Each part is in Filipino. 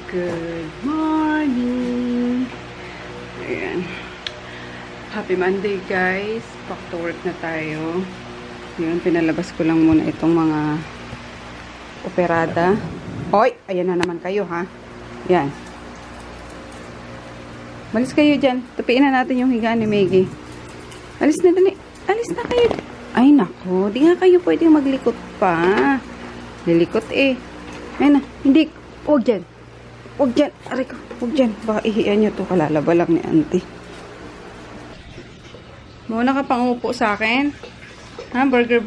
Good morning! Ayan. Happy Monday, guys. Back to work na tayo. Yun, pinalabas ko lang muna itong mga operada. Hoy! Ayan na naman kayo, ha? Yan. Malis kayo dyan. Tupiin na natin yung higaan ni Maggie. Alis na dali. Alis na kayo. Ay, nako. Di nga kayo pwedeng maglikot pa. Lilikot eh. Ayun na. Hindi. Huwag dyan. Huwag dyan. Aray ko. Huwag dyan. Baka ihiyan nyo to. Kalalaba lang ni auntie. Muna ka pang upo sa akin. Ha? Burger.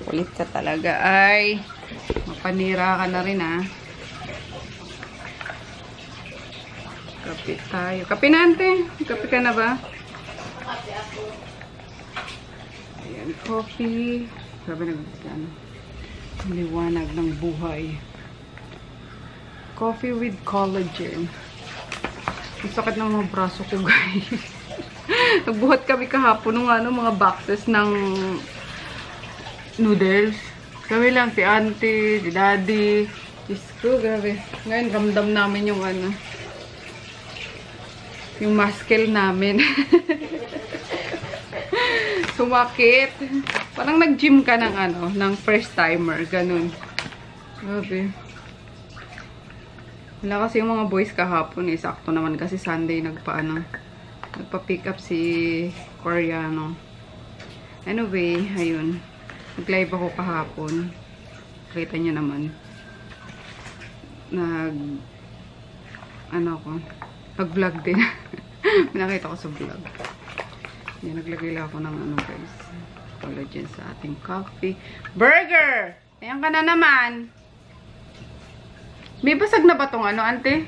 Kulit ka talaga. Ay. Mapanira ka na rin, ha? Kape tayo. Kape na, ante. Kape ka na ba? Ayan. Coffee. Grabe nag-ano. Liwanag ng buhay. Coffee with collagen. Ang sakit ng mga braso ko, guys. Nagbuhat kami kahapon ng mga boxes ng noodles. Kami lang, si auntie, si daddy. Diyos ko, grabe. Ngayon, ramdam namin yung yung muscle namin. Sumakit. Parang nag-gym ka ng first timer. Ganun. Grabe. Wala kasi yung mga boys kahapon eh. Sakto naman kasi Sunday nagpa-pick up si Koreano. Anyway, ayun. Nag-live ako kahapon. Kita nyo naman. Nag-vlog din. Pinakita ko sa vlog. Yan, naglagay lang ako ng guys. Collagen sa ating coffee. Burger! Ayan ka na naman. May basag na ba itong ante?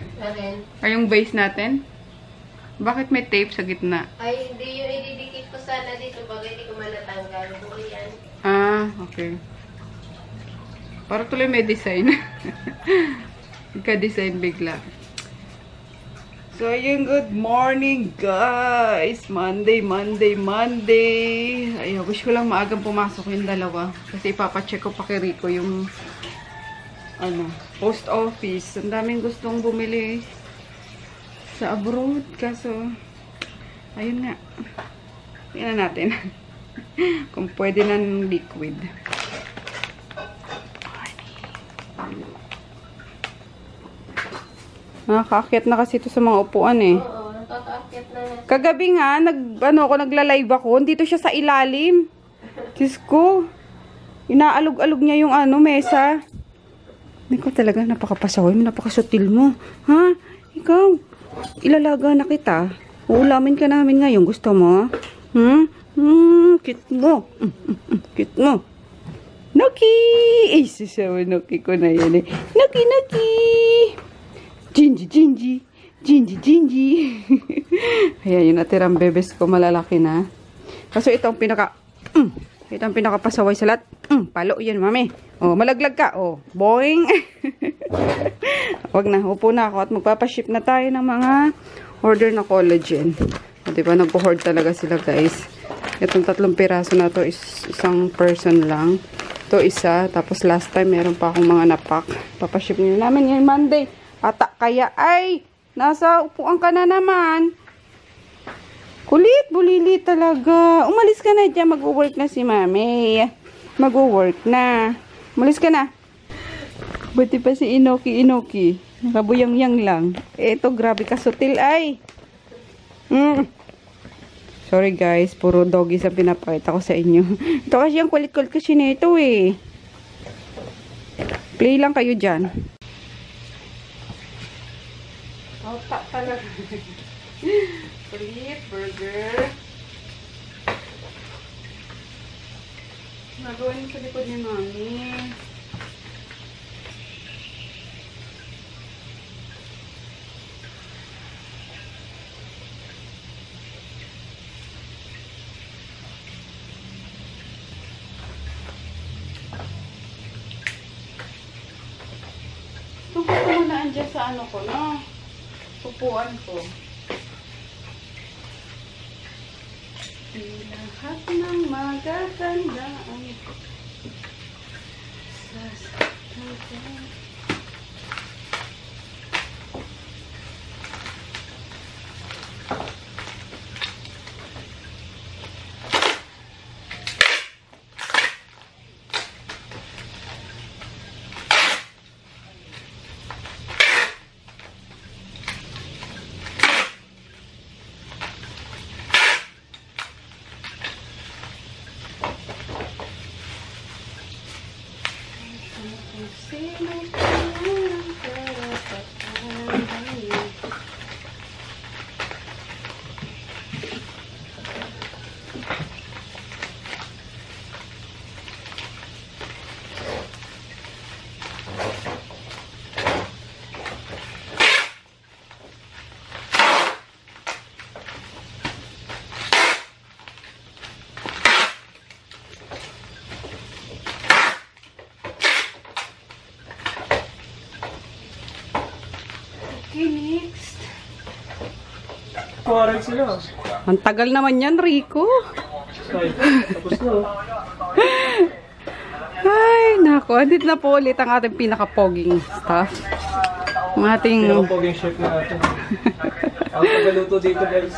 Ay, yung base natin? Bakit may tape sa gitna? Ay, hindi yung ididikit ko sana dito. Bagay hindi ko manatanggal. Buo yan. Ah, okay. Para tuloy may design. Nagka-design bigla. So, ayun, good morning, guys! Monday. Ay, wish ko lang maagang pumasok yung dalawa. Kasi ipapacheck ko pa kay Rico yung post office. Ang daming gustong bumili sa abroad. Kaso, ayun nga. Tingnan natin. Kung pwede na ng liquid. Nakakaakyat na kasi ito sa mga upuan eh. Oo, nakakaakyat na. Kagabi nga, nagla-live ako. Dito siya sa ilalim. Diyos ko. Inaalog-alog niya yung mesa. Hindi ko talaga, napakapasaway mo, napakasutil mo. Ha? Ikaw, ilalaga na kita. Uulamin ka namin ngayon. Gusto mo? Cute mo. Cute mo. Noki! Ay, susawa Noki ko na yan eh. Noki! Gingy. Ayan, yung natirang bebes ko, malalaki na. Kaso ito ang pinakapasaway sa lahat. Palo yan, mami. Oh, malaglag ka. Oh, boing. Wag na, upo na ako at magpapaship na tayo ng mga order na collagen. O, diba, nag-hoard talaga sila, guys. Itong 3 piraso na to is isang person lang. Ito isa, tapos last time meron pa akong mga napak. Papaship nila namin ngayon Monday. Ata kaya ay nasa upuan ka na naman. Kulit, bulili talaga. Umalis ka na dyan. Mag-work na si mami. Mag-work na. Umalis ka na. Buti pa si Inoki. Nakabuyang-yang lang. Eto, grabe ka sutil ay. Sorry guys. Puro doggies ang pinapakita ko sa inyo. Ito kasi yung kulit-kulit kasi nito eh. Play lang kayo dyan. Talaga. Kulit, burger. Nagawin mo sa likod ni mami. Tungkol ko muna andyan sa ko, no? Upuan ko. Lahat ng magagandaan sa Okay, next. Kuwarin sila. Ang tagal naman yan, Rico. Ay, tapos na. Ay, nako. Andito na po ulit ang ating pinaka-poging staff. Ang ating... Pinaka-poging chef na natin. Ako tagaluto dito, guys.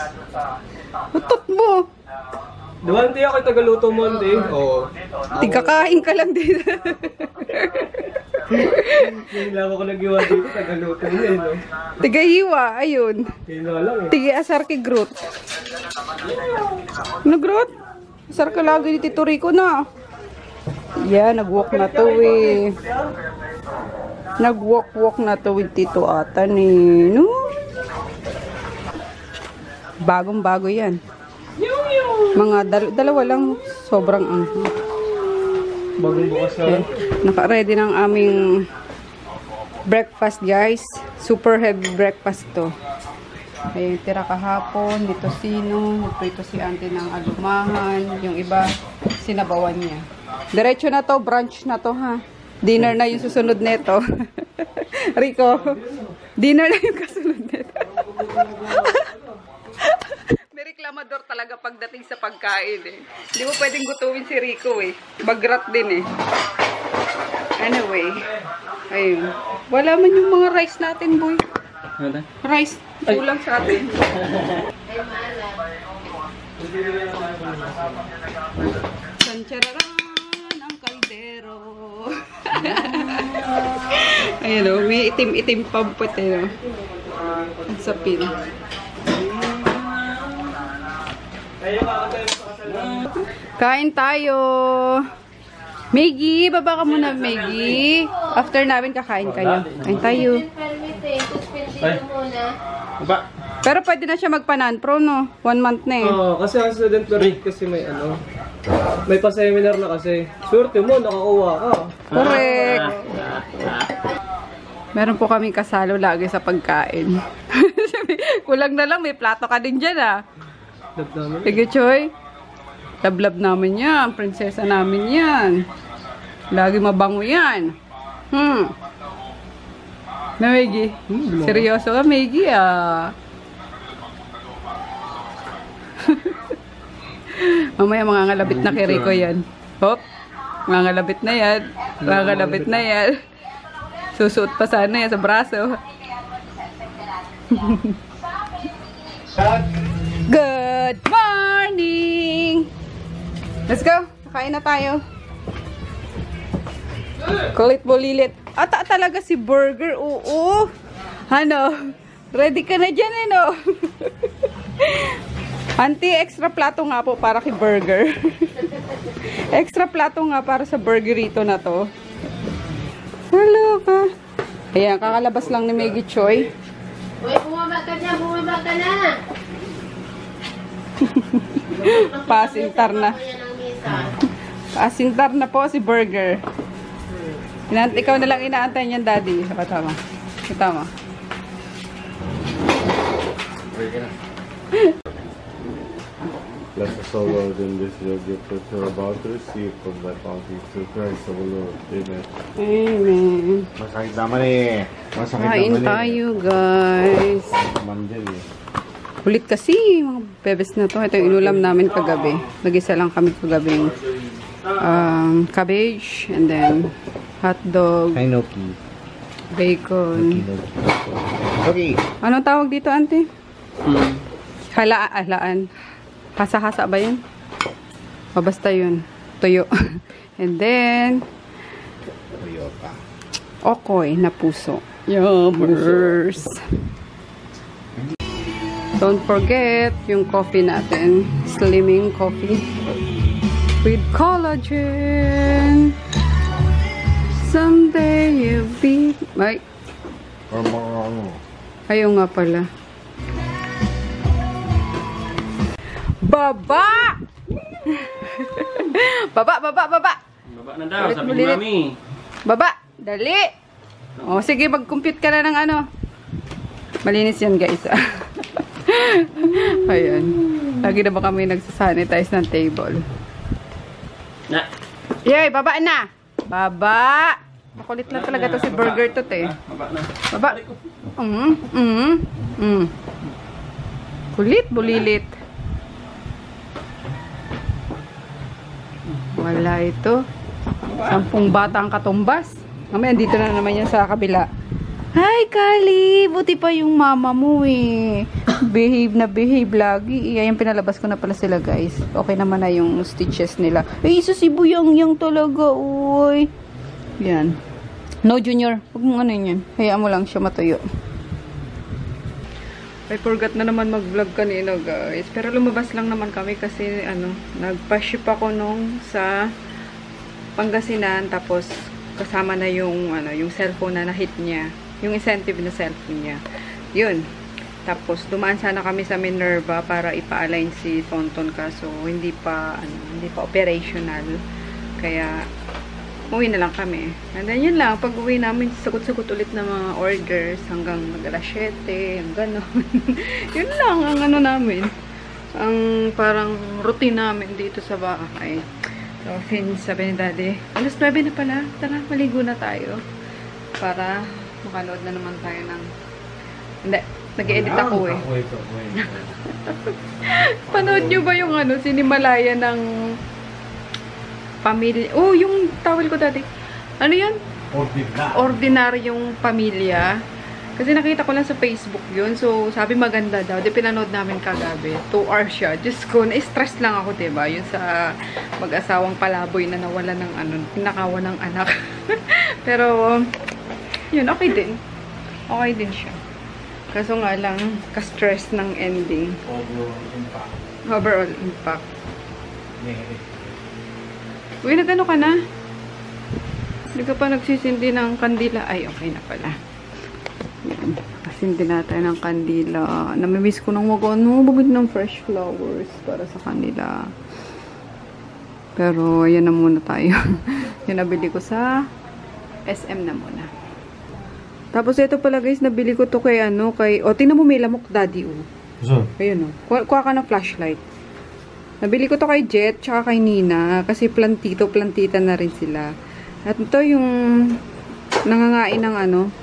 Utot mo. Duwan, di ako tagaluto mo, hindi. Oo. Tigkakain ka lang dito. Yung lang ako nag-iwan dito, tagaluto mo eh, no? Tigahiwa, ayun. Yun na lang eh. Tigi-asar ki Groot. Ano, Groot? Asar ka lagi ni Tito Rico na. Yeah, nag-walk na to eh. Nag-walk na to with Tito Atan eh. No? Bagong-bago yan. Mga dalawa lang, sobrang Bagong bukas na lang. Naka-ready ng aming breakfast, guys. Super heavy breakfast to. Ayun, tira kahapon, dito sino, ito si auntie ng alumahan, yung iba, sinabawan niya. Diretso na to, brunch na to ha. Dinner na yung susunod neto. Rico, dinner na yung kasunod neto. May reklamador talaga pagdating sa pagkain eh. Hindi mo pwedeng gutuwin si Rico eh. Bagrat din eh. Anyway, ayun. Wala man yung mga rice natin, boy. Ano? Rice, kulang sa atin. Sanchararan ang kaldero. Ayun o, may itim-itim pampot eh. Ang sapin. Kain tayo. Maggie, baba ka muna, Maggie. After namin kakain kayo. Kain tayo. Ba? Pero pwede na siya magpa-non-pro, no? 1 month na eh. Oo, kasi ang student permit kasi may ano. May pa-seminar na kasi. Swerte mo, nakakuha ka. Correct. Meron po kaming kasalo lagi sa pagkain. Kulang na lang, may plato ka din dyan ah. Love namin. Sige, Choy. Love namin yan. Prinsesa namin yan. Lagi mabango yan. Na, Maggie? Seryoso ka, Maggie ah. Mamaya mga ngalabit na kay Rico yan. Hop. Mga ngalabit na yan. Mga ngalabit na yan. Susuot pa sana yan sa braso. Good morning! Let's go. Kakain na tayo. Kulit bulilit. Ata talaga si Burger. Oo. Ano? Ready ka na dyan eh, no? Auntie, extra plato nga po para kay Burger. Extra plato nga para sa burgerito na to. Hello ka. Ayan, kakalabas lang ni Maggie Choi. Uy, bumaba ka na, bumaba ka na. Pasintar na. Pasintar na po si Burger. Ikaw na lang inaantay niyan, Daddy. O, tama. Tama. Bless us, O Lord, in this your gift which we are about to receive from thy bounty through Christ our Lord. Amen. Amen. Masakit naman eh. Masakit Kain naman tayo, guys. Mandel eh. Kulit kasi, mga bebes na to. Ito yung inulam namin kagabi. Nag-isa lang kami kagabing cabbage, and then hotdog, Kainoki. bacon. Okay. Anong tawag dito, auntie? Halaan. Hasa-hasa ba yun? O basta yun. Tuyo. And then, Toyota. okoy na puso. Yummers. Don't forget yung coffee natin. Slimming coffee. With collagen. Someday you'll be... Ay. Ayaw nga pala. Baba! Baba! Baba na daw, sabi ni Mami. Baba! Dali! O, sige, mag-compute ka na ng ano. Malinis yan, guys. Ayan. Lagi na ba kami nagsasanitize ng table? Na. Yay, baba na! Baba! Makulit na talaga to si Burger to, te. Baba. Kulit, bulilit. Wala ito. 10 batang katumbas. Mamaya, dito na naman yan sa kabila. Hi, Kali! Buti pa yung mama mo eh. Behave na behave lagi. Ayan, pinalabas ko na pala sila, guys. Okay naman na yung stitches nila. Ay, susibuyang-yang talaga, uy. Yan. No, Junior. Huwag mong ano yan. Hayaan mo lang siya matuyo. I forgot na naman mag-vlog kanina, guys. Pero lumabas lang naman kami kasi, nagpa-ship ako nung sa Pangasinan. Tapos, kasama na yung, yung cellphone na na-hit niya. Yung incentive na cellphone niya. Yun. Tapos, dumaan sana kami sa Minerva para ipa-align si Tonton kaso hindi pa operational. Kaya, uwi na lang kami. And then, yun lang. Pag uwi namin, sagot-sagot ulit ng mga orders hanggang mag-alas 7, yung gano'n. Yun lang ang namin. Ang parang routine namin dito sa bahay. So, sabi ni Daddy, alas 9 na pala. Tara, maligo na tayo. Para makanood na naman tayo ng... Hindi, nag-edit ako eh. Panood nyo ba yung sinimalaya ng pamilya? Oh, yung tawel ko dati. Ano yan? Ordinaryong pamilya. Kasi nakita ko lang sa Facebook yun. So, sabi maganda daw. Di pinanood namin kagabi. 2 hours siya. Diyos ko, na-stress lang ako, diba? Yun sa mag-asawang palaboy na nawala ng pinakawa ng anak. Pero, yun, okay din. Okay din siya. Kaso nga lang, ka-stress ng ending. Overall impact. Uy, nag-ano ka na? Hindi ka pa nagsisindi ng kandila. Ay, okay na pala. Yan. Kasindi na tayo ng kandila. Namimiss ko nang bumili ng fresh flowers para sa kanila. Pero, ayan na muna tayo. Yung nabili ko sa SM na muna. Tapos, ito pala guys, nabili ko to kay tingnan mo may lamok, Daddy, oh. So? Ayun, oh. Kuha ka ng flashlight. Nabili ko to kay Jet, tsaka kay Nina, kasi plantita na rin sila. At ito yung nangangain ng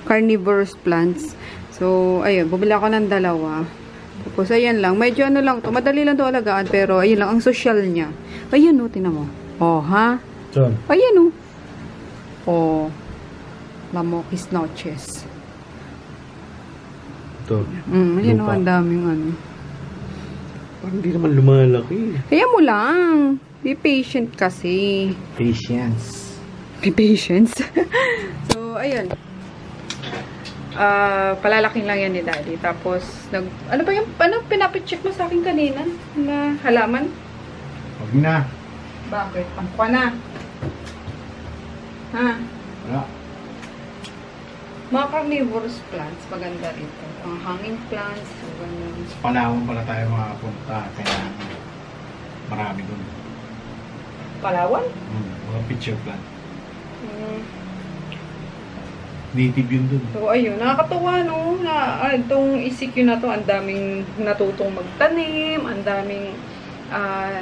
carnivorous plants. So, ayun, bumili ako ng 2. Tapos, ayan lang. Medyo lang to. Madali lang to alagaan, pero ayun lang, ang social niya. Ayun, oh, tingnan mo. Oh, ha? So? Ayun, oh. Oh. Lamokis noches. Ito. Yan o, ang daming Parang hindi naman lumalaki. Kaya mo lang. Be patient kasi. Patience. Be patience. So, ayun. Palalaking lang yan ni Daddy. Tapos, ano ba yung, pinapicheck mo sa akin kanina? Na halaman? Huwag na. Bakit? Pangkwa na. Ha? Wala. Mga carnivorous plants, maganda rito. Ang hanging plants, ganyan. Sa Palawan pala tayo makapunta, kaya marami doon. Palawan? Mga picture plant. Native yun doon. So, ayun. Nakakatuwa, no? Na, itong ECQ na to, ang daming natutong magtanim, ang daming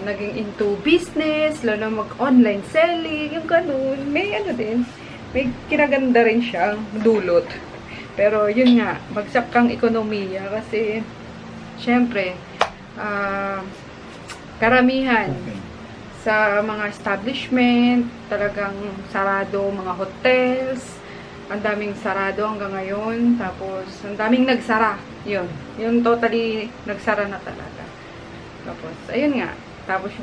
naging into business, lalo mag-online selling, yung ganun. May din. May kinaganda rin siyang dulot. Pero, yun nga, bagsak kang ekonomiya kasi, syempre, karamihan sa mga establishment, talagang sarado, mga hotels, ang daming sarado hanggang ngayon, tapos, ang daming nagsara. Yun. Yung totally nagsara na talaga. Tapos, ayun nga. Tapos.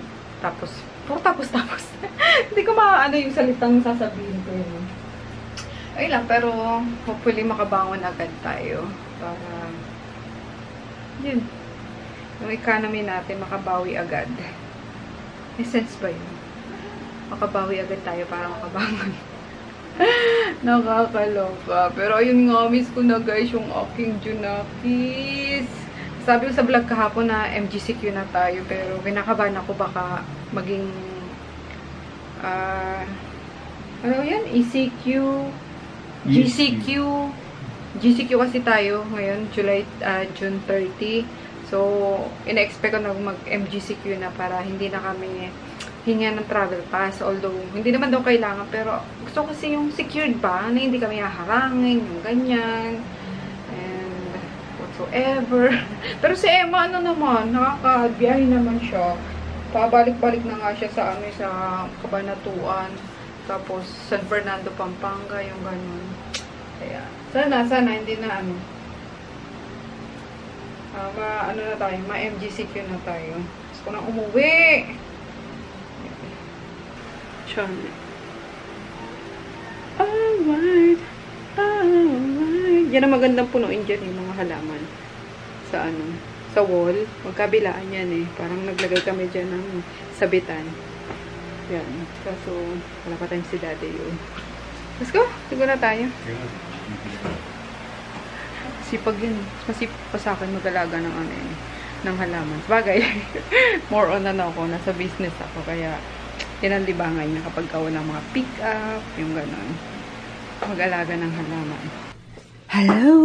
Hindi ko maano yung salitang sasabihin ko yun. Ayun lang, pero hopefully makabangon agad tayo para yun, yung economy natin makabawi agad. May sense ba yun? Makabawi agad tayo para makabangon. Nakakaloka. Pero ayun nga, miss ko na guys yung aking Junakis. Sabi ko sa vlog kahapon na MGCQ na tayo, pero kinakabahan ako baka maging ano yan? ECQ, GCQ kasi tayo ngayon, June 30. So, ina-expect ko na mag-MGCQ na para hindi na kami hinga ng travel pass. Although, hindi naman daw kailangan. Pero, gusto kasi yung secured ba na hindi kami haharangin, yung ganyan. And, whatsoever. Pero si Emma, ano naman, nakakabiyahe naman siya. Pabalik-balik na nga siya sa, sa Cabanatuan. Tapos, San Fernando, Pampanga, yung ganun. Kaya, sana, hindi na na tayo, ma-MGCQ na tayo. Gusto ko na umuwi. Charm. Alright. Yan ang magandang punuin dyan, yung mga halaman. Sa sa wall. Magkabilaan yan eh. Parang naglagay kami dyan ng sabitan. Yan. Kaso, wala pa tayong si daddy yun. Let's go. Siguro na tayo. Sipag yun. Masipag pa sa akin mag-alaga ng ng halaman. Bagay. More on ako. Nasa business ako. Kaya, yan ang libangan niya kapag kawa ng mga pick-up. Yung gano'n. Mag-alaga ng halaman. Hello!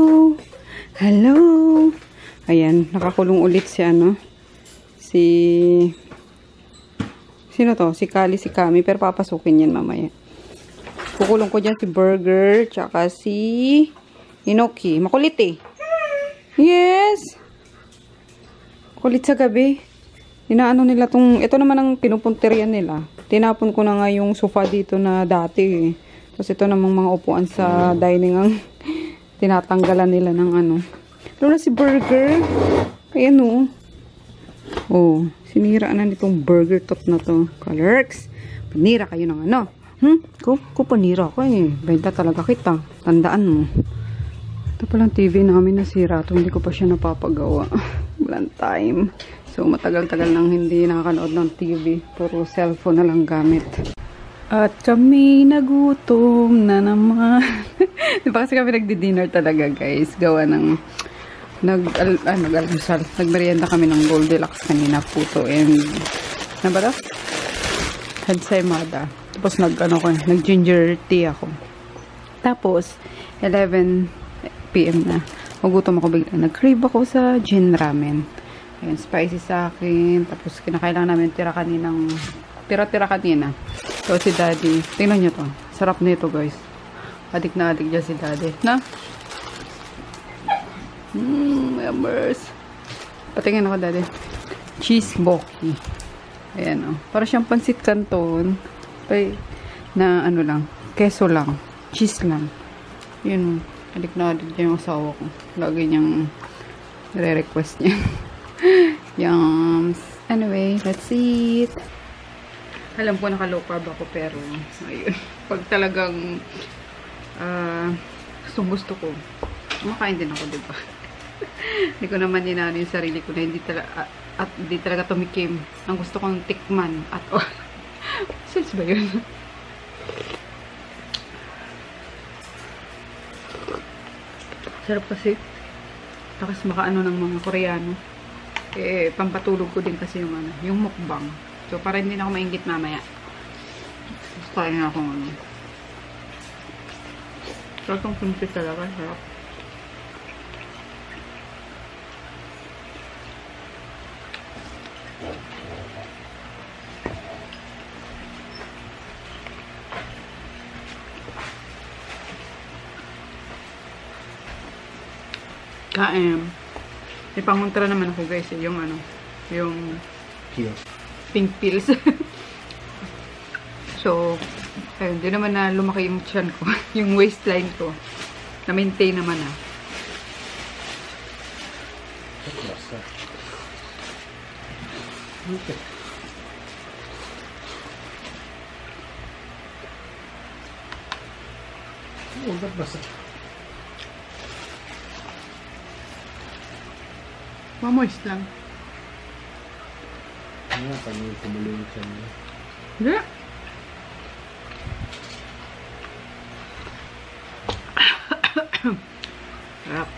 Hello! Ayan. Nakakulong ulit si sino to? Si Kali, si Kami. Pero papasukin yan mamaya. Kukulong ko dyan si Burger. Tsaka si Inoki. Makulit eh. Yes! Makulit sa gabi. Inaano nila tong, ito naman ang pinupunterian nila. Tinapon ko na nga yung sofa dito na dati eh. Tapos ito namang mga upuan sa dining ang tinatanggalan nila ng Lalo na si Burger. Ayan o. Oh, sinira na nitong burger tot na to. Colorx. Panira kayo ng Ko panira ko eh. Benta talaga kita. Tandaan mo. Ito palang TV namin nasira. Ito hindi ko pa siya napapagawa. Walang time. So, matagal-tagal nang hindi nakakanood ng TV. Puro cellphone na lang gamit. At kami nagutom na naman. Diba kasi kami nagdi-dinner talaga guys. Gawa ng nag-almusal. Nagmerienda kami ng Goldilocks kanina. Puto and ano ba ito? Hansaymada. Tapos nag-ginger tea ako. Tapos 11 PM na. Magutom ako bigla. Nag-crave ako sa gin ramen. Ayan, spicy sa akin. Tapos kinakailangan namin tira kanina. So si daddy, tingnan nyo to. Sarap nito guys. Adik na adik dyan si daddy. Na? Members. Patingin ako daddy. Cheese boki. Ayan o. Para siyang pansit canton. Na lang. Keso lang. Cheese lang. Yun o. Adik na adik dyan yung asawa ko. Lagi niyang re-request niya. Yums. Anyway, let's eat. Alam ko naka-low carb ako pero ayun. Pag talagang gusto ko, kumakain din ako, diba? Hindi ko naman ninano yung sarili ko na hindi talaga tumikim. Ang gusto kong tikman at all. Sense ba yun? Sarap kasi. Takas makaano ng mga Koreano. Eh, pampatulog ko din kasi yung mukbang. So, para hindi na ako mainggit mamaya. Kaya na akong sarap ang pinipit talaga. Sarap. Kaem. May pangontra naman ako guys eh, yung pink pills. So, ayun, di naman na lumaki yung tiyan ko. Yung waistline ko. Na-maintain naman ah. Okay. Ugat basa. Mamoist lang. Ano, kami kumulo yung tiyan niya. Yeah. Sarap.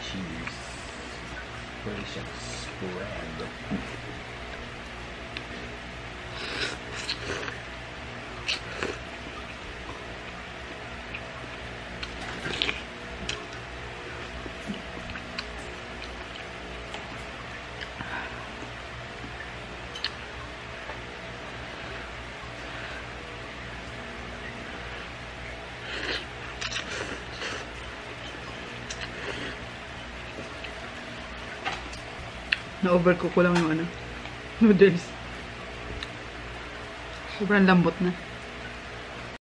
cheese. Delicious spread. Na-overcook ko lang yung ano, noodles. Sobrang lambot na.